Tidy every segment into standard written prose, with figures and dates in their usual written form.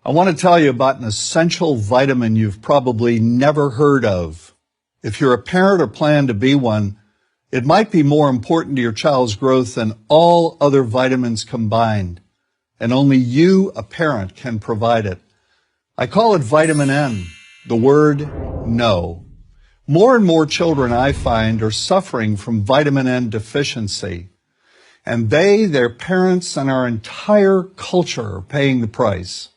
I want to tell you about an essential vitamin you've probably never heard of. If you're a parent or plan to be one, it might be more important to your child's growth than all other vitamins combined, and only you, a parent, can provide it. I call it vitamin N, the word no. More and more children, I find, are suffering from vitamin N deficiency, and they, their parents, and our entire culture are paying the price.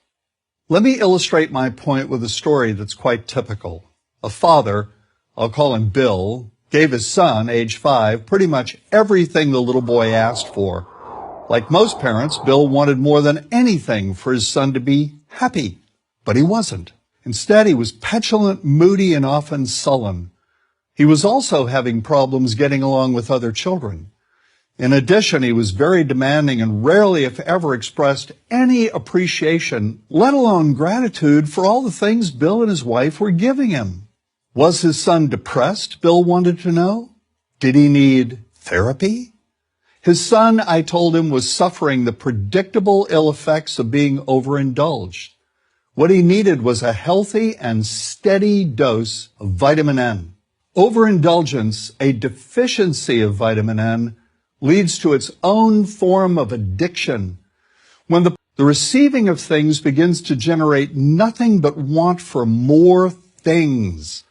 Let me illustrate my point with a story that's quite typical. A father, I'll call him Bill, gave his son, age 5, pretty much everything the little boy asked for. Like most parents, Bill wanted more than anything for his son to be happy, but he wasn't. Instead, he was petulant, moody, and often sullen. He was also having problems getting along with other children. In addition, he was very demanding and rarely, if ever, expressed any appreciation, let alone gratitude, for all the things Bill and his wife were giving him. Was his son depressed, Bill wanted to know? Did he need therapy? His son, I told him, was suffering the predictable ill effects of being overindulged. What he needed was a healthy and steady dose of vitamin N. Overindulgence, a deficiency of vitamin N, leads to its own form of addiction. When the receiving of things begins to generate nothing but want for more things.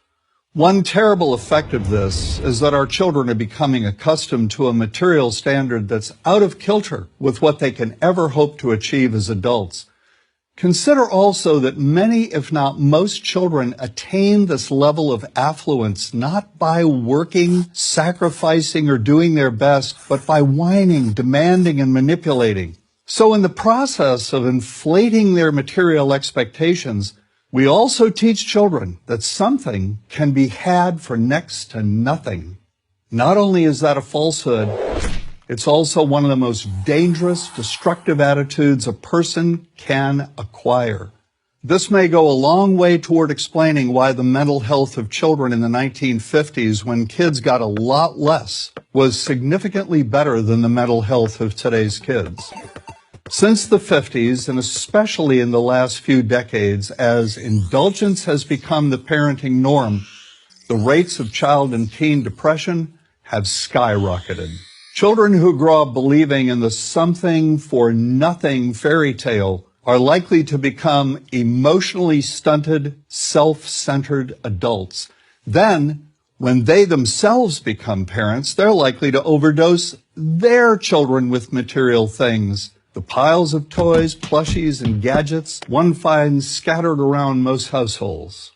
One terrible effect of this is that our children are becoming accustomed to a material standard that's out of kilter with what they can ever hope to achieve as adults. Consider also that many, if not most, children attain this level of affluence not by working, sacrificing, or doing their best, but by whining, demanding, and manipulating. So in the process of inflating their material expectations, we also teach children that something can be had for next to nothing. Not only is that a falsehood, it's also one of the most dangerous, destructive attitudes a person can acquire. This may go a long way toward explaining why the mental health of children in the 1950s, when kids got a lot less, was significantly better than the mental health of today's kids. Since the 50s, and especially in the last few decades, as indulgence has become the parenting norm, the rates of child and teen depression have skyrocketed. Children who grow up believing in the something for nothing fairy tale are likely to become emotionally stunted, self-centered adults. Then, when they themselves become parents, they're likely to overdose their children with material things. The piles of toys, plushies, and gadgets one finds scattered around most households.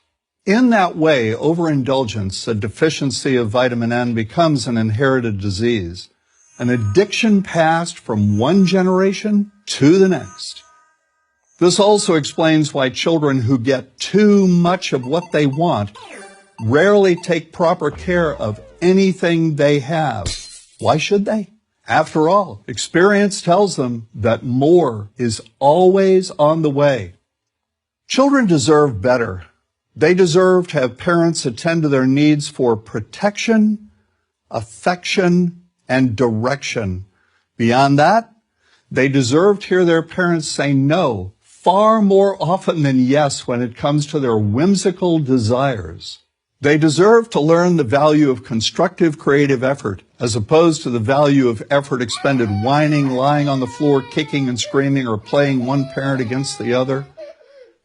In that way, overindulgence, a deficiency of vitamin N, becomes an inherited disease. An addiction passed from one generation to the next. This also explains why children who get too much of what they want rarely take proper care of anything they have. Why should they? After all, experience tells them that more is always on the way. Children deserve better. They deserve to have parents attend to their needs for protection, affection, and direction. Beyond that, they deserve to hear their parents say no far more often than yes when it comes to their whimsical desires. They deserve to learn the value of constructive creative effort as opposed to the value of effort expended whining, lying on the floor, kicking and screaming, or playing one parent against the other.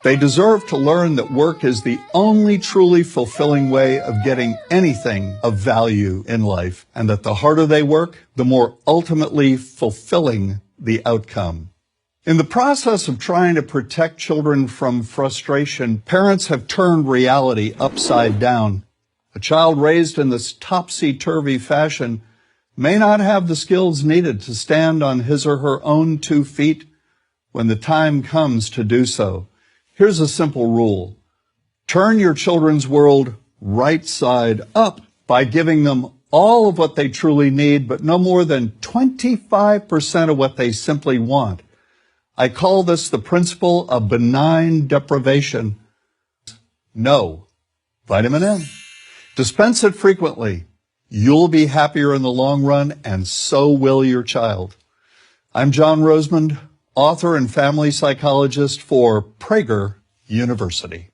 They deserve to learn that work is the only truly fulfilling way of getting anything of value in life, and that the harder they work, the more ultimately fulfilling the outcome. In the process of trying to protect children from frustration, parents have turned reality upside down. A child raised in this topsy-turvy fashion may not have the skills needed to stand on his or her own 2 feet when the time comes to do so. Here's a simple rule. Turn your children's world right side up by giving them all of what they truly need, but no more than 25% of what they simply want. I call this the principle of benign deprivation. No. Vitamin N. Dispense it frequently. You'll be happier in the long run, and so will your child. I'm John Rosemond, author and family psychologist for Prager University.